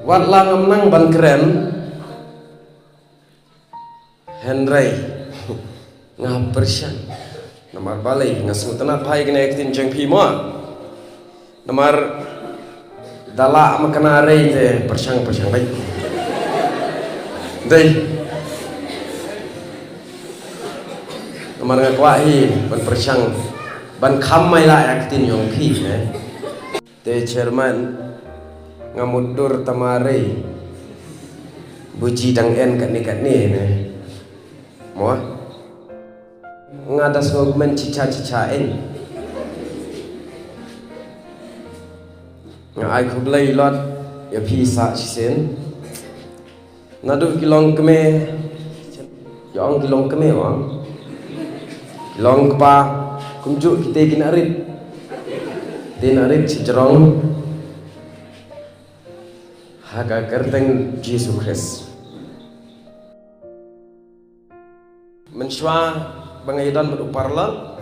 Wat lang nang ban keren Henry ngapersian namar balai ngasutana pai kena ektin jeng pimo namar dala makana rei te persang baik dei namar ngakwahi ban persang ban khamai la ektin yong phi te chairman ngamundur tamare buji dang en kat ni mo ngadas ngogmen cica-cicain ngai khublai lot ya phisa sisen nadu kilong keme yong kilong keme wang kilong pa kumjuk kita kinarit dinarit cicerong haga kerteng Yesus Kristus menswa bangayadan beruparlang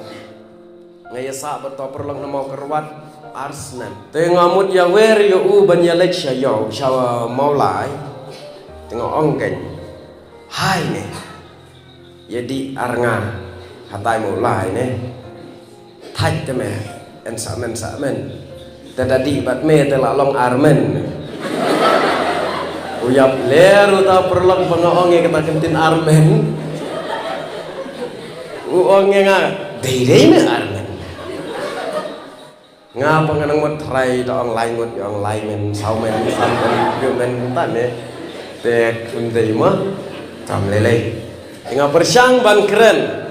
ngayasa bertoperlang nama kerwat arsnan tengamut ya wer yo u ban ya lek shayo shawa maulai tengok ongkeng hai ne jadi arnga hatai maulai ne thaj te me en samen tadadi bat me telalong armen uyap leru ta perlang pangaonge kita kentin armen uonge nga dei me armen nga panganang mot try da online mot yang online men saumen sampen men tan ne te kun dei ma tam lele nga persyang ban keren